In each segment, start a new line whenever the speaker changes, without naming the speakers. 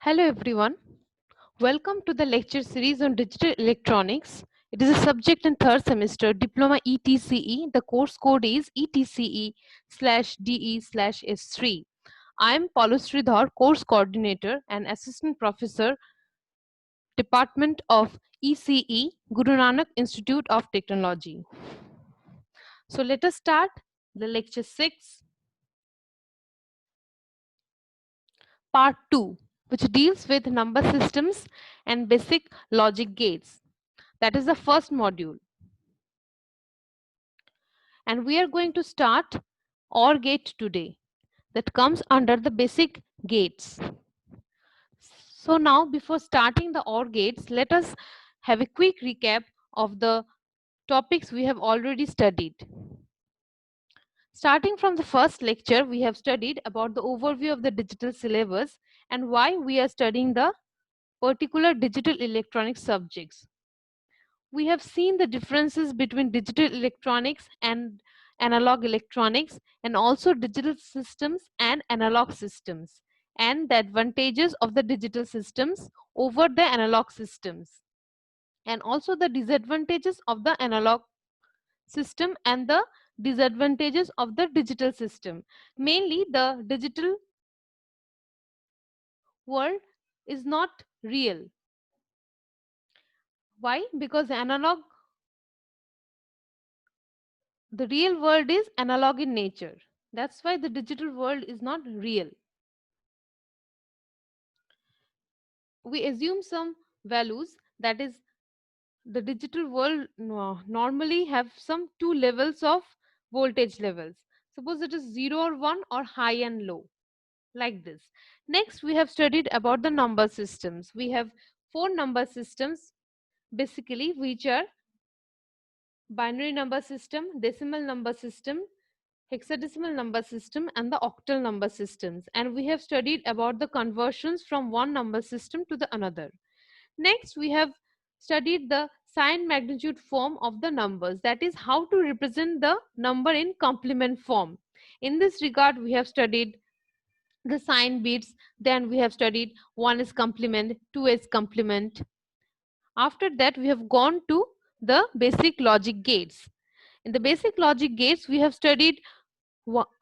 Hello everyone. Welcome to the lecture series on digital electronics. It is a subject in third semester diploma ETCE. The course code is ETCE/DE/S3. I am Paulo Sridhar, course coordinator and assistant professor, Department of ECE, Guru Nanak Institute of Technology. So let us start the lecture 6, part 2, which deals with number systems and basic logic gates. That is the first module. And we are going to start OR gate today that comes under the basic gates. So now before starting the OR gates, let us have a quick recap of the topics we have already studied. Starting from the first lecture, we have studied about the overview of the digital syllabus and why we are studying the particular digital electronics subjects. We have seen the differences between digital electronics and analog electronics, and also digital systems and analog systems, and the advantages of the digital systems over the analog systems, and also the disadvantages of the analog system and the disadvantages of the digital system. Mainly the digital world is not real. Why? Because the real world is analog in nature. That's why the digital world is not real. We assume some values, that is, the digital world normally have some two levels of voltage levels. Suppose it is 0 or 1 or high and low, like this. Next, we have studied about the number systems. We have four number systems basically, which are binary number system, decimal number system, hexadecimal number system, and the octal number systems. And we have studied about the conversions from one number system to the another. Next, we have studied the sign magnitude form of the numbers, that is how to represent the number in complement form. In this regard, we have studied the sign bits, then we have studied 1 is complement, 2 is complement. After that, we have gone to the basic logic gates. In the basic logic gates, we have studied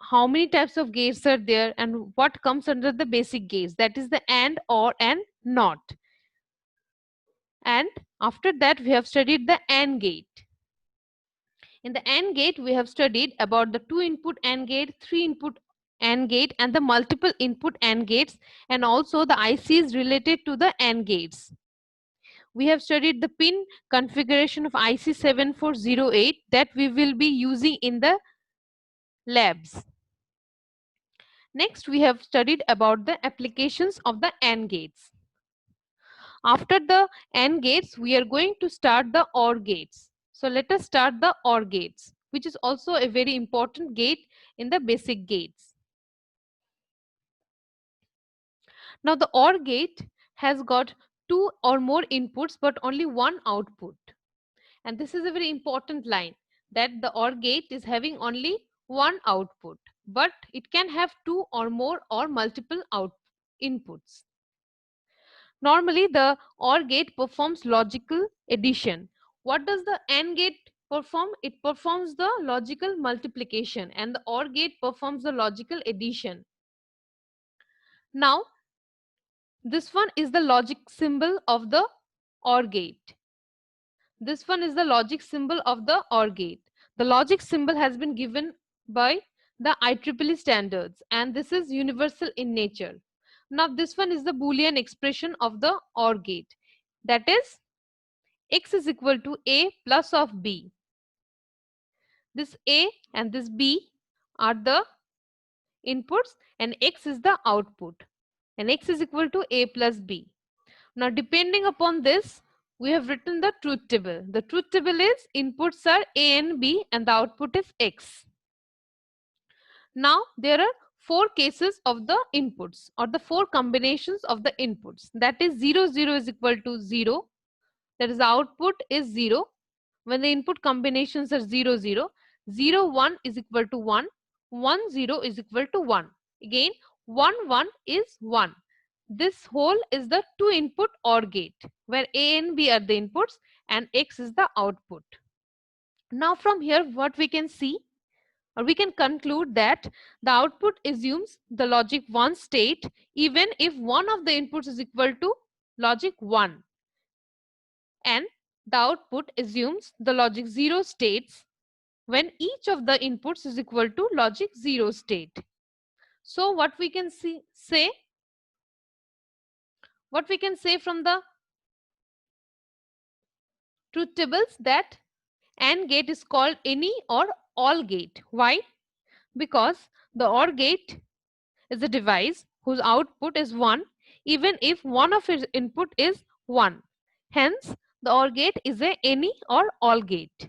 how many types of gates are there and what comes under the basic gates, that is the AND, OR, and NOT. And after that, we have studied the AND gate. In the AND gate, we have studied about the 2-input AND gate, 3-input AND gate, and the multiple input AND gates, and also the ICs related to the AND gates. We have studied the pin configuration of IC 7408 that we will be using in the labs. Next, we have studied about the applications of the AND gates. After the AND gates, we are going to start the OR gates. So let us start the OR gates, which is also a very important gate in the basic gates. Now the OR gate has got 2 or more inputs but only one output. And this is a very important line, that the OR gate is having only one output, but it can have 2 or more or multiple inputs. Normally, the OR gate performs logical addition. What does the AND gate perform? It performs the logical multiplication, and the OR gate performs the logical addition. Now, this one is the logic symbol of the OR gate. This one is the logic symbol of the OR gate. The logic symbol has been given by the IEEE standards, and this is universal in nature. Now this one is the Boolean expression of the OR gate, that is x is equal to a plus of b. This a and this b are the inputs and x is the output, and x is equal to a plus b. Now depending upon this, we have written the truth table. The truth table is inputs are a and b and the output is x. Now there are 4 cases of the inputs, or the 4 combinations of the inputs, that is 0 0 is equal to 0, that is the output is 0 when the input combinations are 0 0, 0 1 is equal to 1, 1 0 is equal to 1, again 1 1 is 1. This whole is the 2 input OR gate where A and B are the inputs and X is the output. Now from here what we can see, or we can conclude that the output assumes the logic 1 state even if one of the inputs is equal to logic 1, and the output assumes the logic 0 states when each of the inputs is equal to logic 0 state. So what we can say from the truth tables, that AND gate is called any or all gate. Why? Because the OR gate is a device whose output is 1 even if one of its input is 1. Hence, the OR gate is a any or all gate.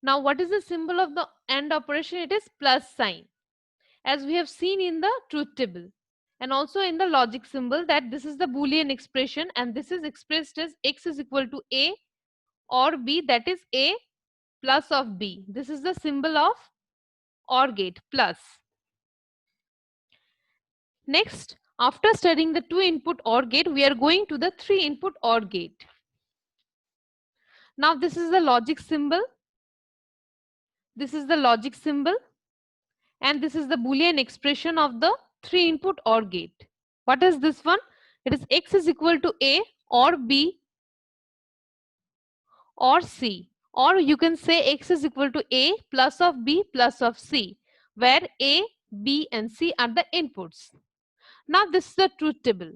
Now, what is the symbol of the AND operation? It is plus sign, as we have seen in the truth table and also in the logic symbol, that this is the Boolean expression and this is expressed as X is equal to A or B, that is A plus of B. This is the symbol of OR gate, plus. Next, after studying the 2 input OR gate, we are going to the 3 input OR gate. Now this is the logic symbol. This is the logic symbol and this is the Boolean expression of the 3 input OR gate. What is this one? It is X is equal to A or B or C, or you can say X is equal to A plus of B plus of C, where A, B and C are the inputs. Now this is the truth table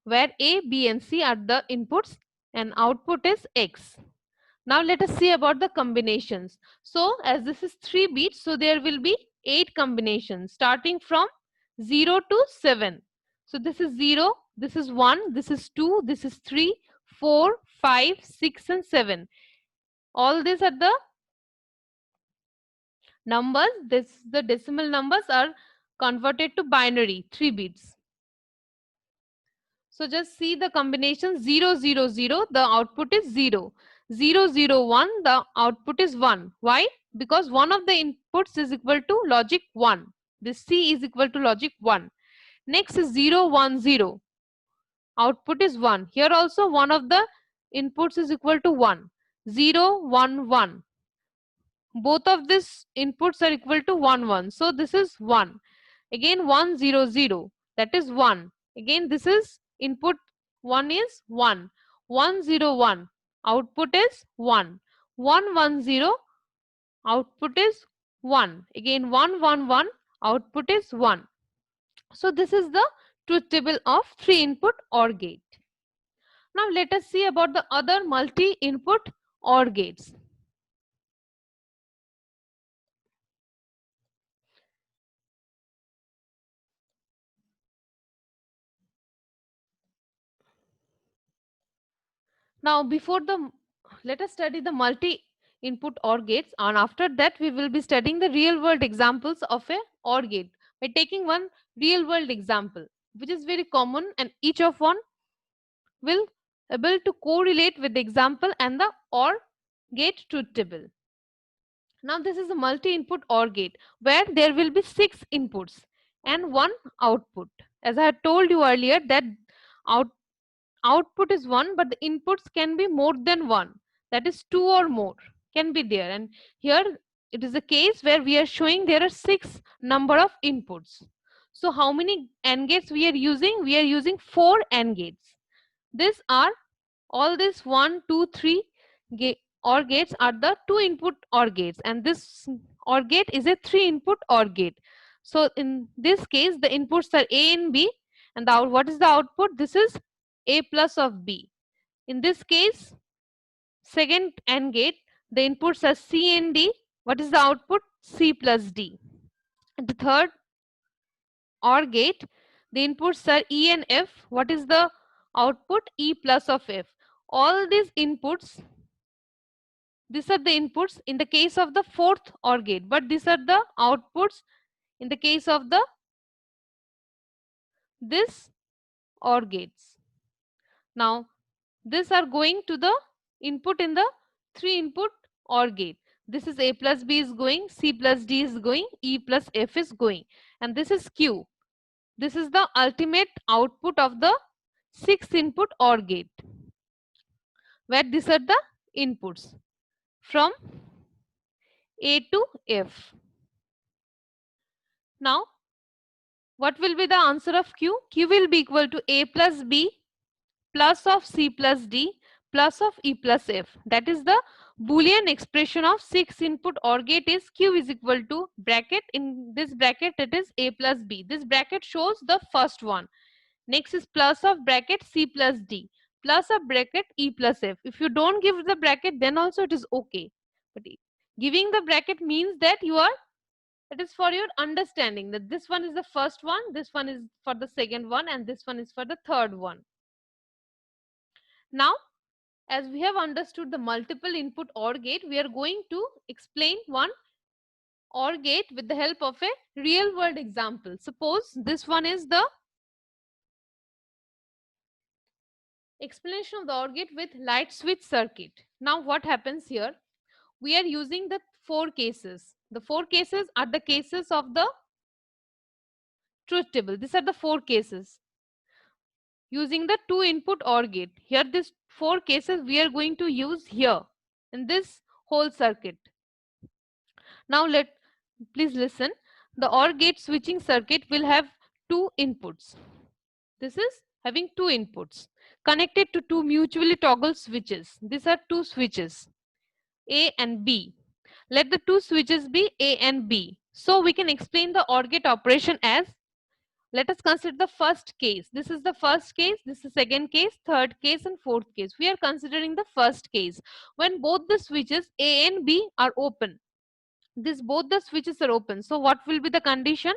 where A, B and C are the inputs and output is X. Now let us see about the combinations. So as this is 3 bits, so there will be 8 combinations starting from 0 to 7. So this is 0, this is 1, this is 2, this is 3, 4, 5, 6 and 7. All these are the numbers. The decimal numbers are converted to binary, 3 bits. So just see the combination 0, 0, 0, the output is 0. 0, 0, 1, the output is 1. Why? Because one of the inputs is equal to logic 1. This C is equal to logic 1. Next is 0, 1, 0. Output is 1. Here also one of the inputs is equal to 1. 0, 1, 1. Both of these inputs are equal to 1, 1. So this is 1. Again 1, 0, 0. That is 1. Again this is input 1 is 1. 1, 0, 1. Output is 1. 1, 1, 0. Output is 1. Again 1, 1, 1. Output is 1. So this is the truth table of 3 input OR gate. Now let us see about the other multi-input OR gates. Now let us study the multi-input OR gates, and after that we will be studying the real world examples of a OR gate by taking one real world example which is very common and each of one will able to correlate with the example and the OR gate truth table. Now this is a multi-input OR gate where there will be 6 inputs and 1 output. As I had told you earlier that output is 1 but the inputs can be more than 1, that is 2 or more can be there, and here it is a case where we are showing there are 6 number of inputs. So how many AND gates we are using? We are using 4 AND gates. These are all this 1, 2, 3 OR gates are the 2 input OR gates, and this OR gate is a 3 input OR gate. So in this case the inputs are A and B, and what is the output? This is A plus of B. In this case, second AND gate, the inputs are C and D. What is the output? C plus D. And the third OR gate, the inputs are E and F. What is the output? E plus of F. All these inputs, these are the inputs in the case of the fourth OR gate, but these are the outputs in the case of the this OR gates. Now these are going to the input in the 3 input OR gate. This is A plus B is going, C plus D is going, E plus F is going, and this is Q. This is the ultimate output of the 6 input OR gate, where these are the inputs from A to F. Now, what will be the answer of Q? Q will be equal to A plus B plus of C plus D plus of E plus F. That is the Boolean expression of 6 input OR gate is Q is equal to bracket. In this bracket, it is A plus B. This bracket shows the first one. Next is plus of bracket C plus D plus of bracket E plus F. If you don't give the bracket, then also it is okay. But giving the bracket means that you are, it is for your understanding that this one is the first one, this one is for the second one, and this one is for the third one. Now, as we have understood the multiple input OR gate, we are going to explain one OR gate with the help of a real world example. Suppose this one is the explanation of the OR gate with light switch circuit. Now what happens here? We are using the 4 cases. The 4 cases are the cases of the truth table. These are the 4 cases. Using the 2 input OR gate. Here these 4 cases we are going to use here in this whole circuit. Now please listen. The OR gate switching circuit will have 2 inputs. This is having 2 inputs connected to 2 mutually toggle switches. These are 2 switches, A and B. Let the 2 switches be A and B. So we can explain the OR gate operation as, let us consider the first case. This is the first case, this is the second case, third case, and fourth case. We are considering the first case when both the switches A and B are open. Both the switches are open. So what will be the condition?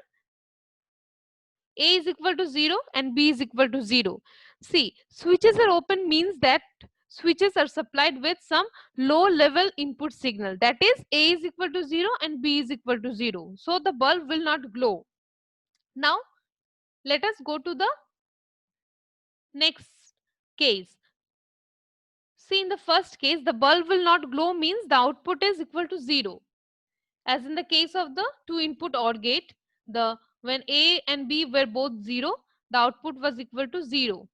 A is equal to 0 and B is equal to 0. See, switches are open means that switches are supplied with some low level input signal. That is, A is equal to 0 and B is equal to 0. So the bulb will not glow. Now, let us go to the next case. See, in the first case, the bulb will not glow means the output is equal to 0. As in the case of the 2 input OR gate, when A and B were both 0, the output was equal to 0.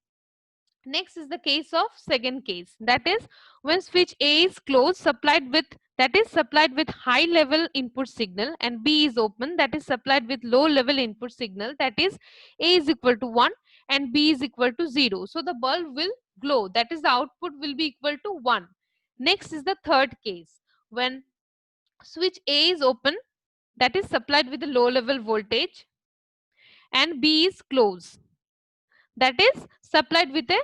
Next is the case of second case. That is, when switch A is closed, supplied with high level input signal, and B is open, that is supplied with low level input signal, that is A is equal to 1 and B is equal to 0. So the bulb will glow, that is the output will be equal to 1. Next is the third case, when switch A is open, that is supplied with a low level voltage, and B is closed, that is supplied with a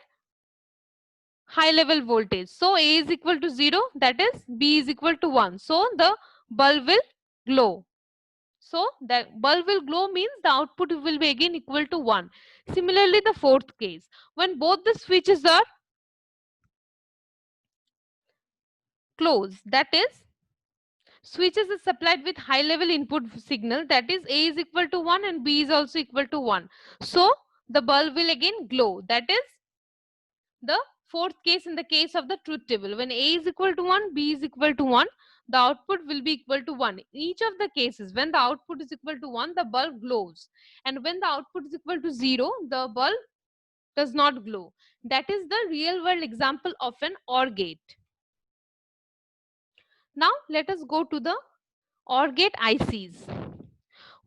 high level voltage. So A is equal to 0, that is B is equal to 1. So the bulb will glow. So the bulb will glow means the output will be again equal to 1. Similarly, the fourth case, when both the switches are closed, that is switches is supplied with high level input signal, that is A is equal to 1 and B is also equal to 1. So the bulb will again glow. That is the fourth case in the case of the truth table. When A is equal to 1, B is equal to 1, the output will be equal to 1. In each of the cases, when the output is equal to 1, the bulb glows. And when the output is equal to 0, the bulb does not glow. That is the real world example of an OR gate. Now let us go to the OR gate ICs.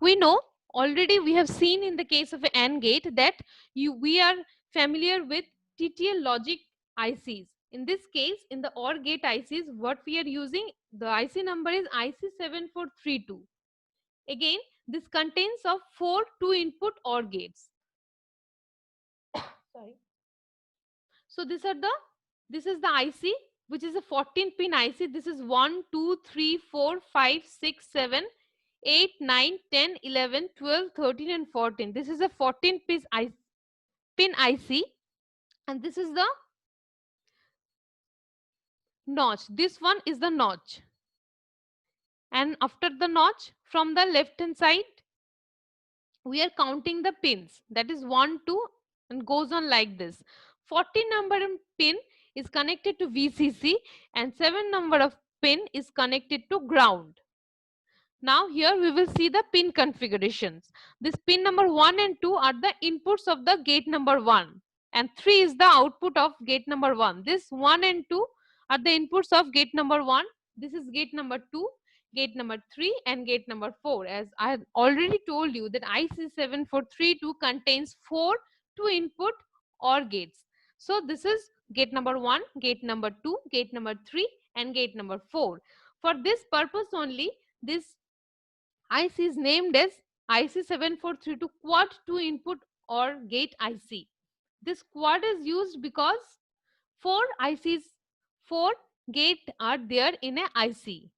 We know already, we have seen in the case of an AND gate that we are familiar with TTL logic ICs. In this case, in the OR gate ICs, what we are using, the IC number is IC7432. Again, this contains of 4 2-input OR gates. Sorry. So this is the IC, which is a 14-pin IC. This is 1, 2, 3, 4, 5, 6, 7, 8, 9, 10, 11, 12, 13, and 14. This is a 14-pin IC, and this is the notch. This one is the notch. And after the notch, from the left hand side, we are counting the pins. That is 1, 2, and goes on like this. 14 number pin is connected to VCC, and 7 number of pin is connected to ground. Now here we will see the pin configurations. This pin number 1 and 2 are the inputs of the gate number 1 and 3 is the output of gate number 1. This 1 and 2 are the inputs of gate number 1. This is gate number 2, gate number 3 and gate number 4. As I have already told you that IC7432 contains 4 2 input OR gates. So this is gate number 1, gate number 2, gate number 3 and gate number 4. For this purpose only, this IC is named as IC7432 quad 2 input OR gate IC. This quad is used because 4 ICs, 4 gate are there in a IC.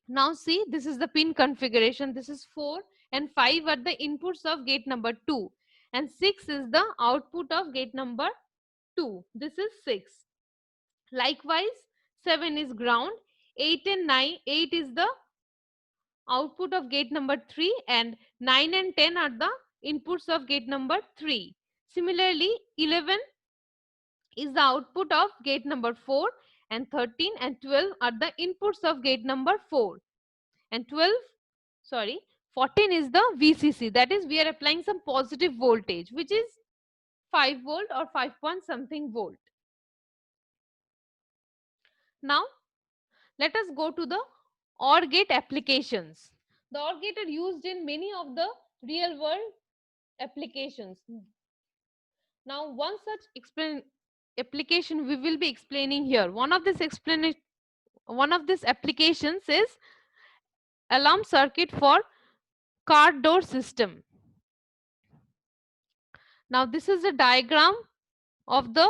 Now see, this is the pin configuration. This is 4 and 5 are the inputs of gate number 2 and 6 is the output of gate number 2. This is 6. Likewise, 7 is ground, 8 and 9, 8 is the output of gate number 3 and 9 and 10 are the inputs of gate number 3. Similarly, 11 is the output of gate number 4 and 13 and 12 are the inputs of gate number 4 and 14 is the VCC, that is we are applying some positive voltage which is 5 volt or 5 point something volt. Now let us go to the OR gate applications. The OR gate are used in many of the real world applications. Now one such application we will be explaining here. One of these applications is alarm circuit for car door system. Now this is a diagram of the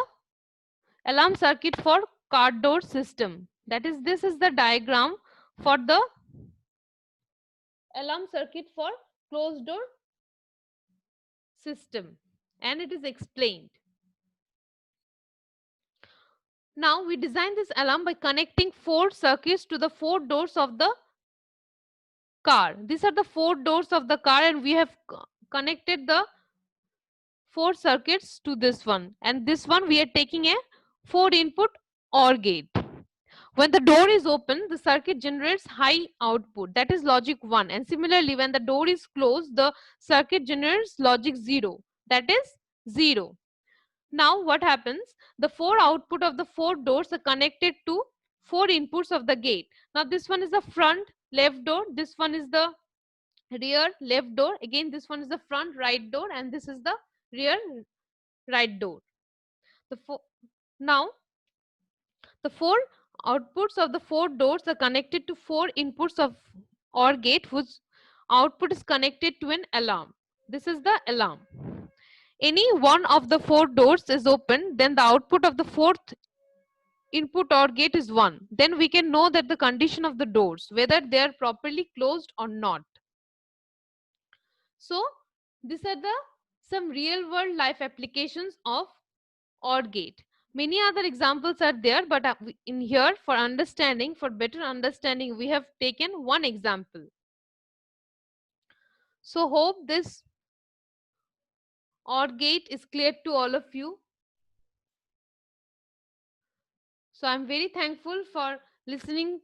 alarm circuit for car door system. That is, this is the diagram for the alarm circuit for closed door system and it is explained. Now we design this alarm by connecting 4 circuits to the 4 doors of the car. These are the 4 doors of the car and we have connected the 4 circuits to this one, and this one we are taking a 4 input OR gate. When the door is open, the circuit generates high output, that is logic 1, and similarly when the door is closed, the circuit generates logic 0, that is 0. Now what happens? The 4 output of the 4 doors are connected to 4 inputs of the gate. Now this one is the front left door, this one is the rear left door, again this one is the front right door, and this is the rear right door. Now the 4 outputs of the 4 doors are connected to 4 inputs of OR gate whose output is connected to an alarm. This is the alarm. Any one of the 4 doors is open, then the output of the 4th input OR gate is 1. Then we can know that the condition of the doors, whether they are properly closed or not. So these are the some real world life applications of OR gate. Many other examples are there, but in here for understanding, for better understanding, we have taken one example. So hope this OR gate is clear to all of you. So I'm very thankful for listening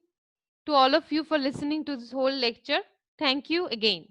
to all of you for listening to this whole lecture. Thank you again.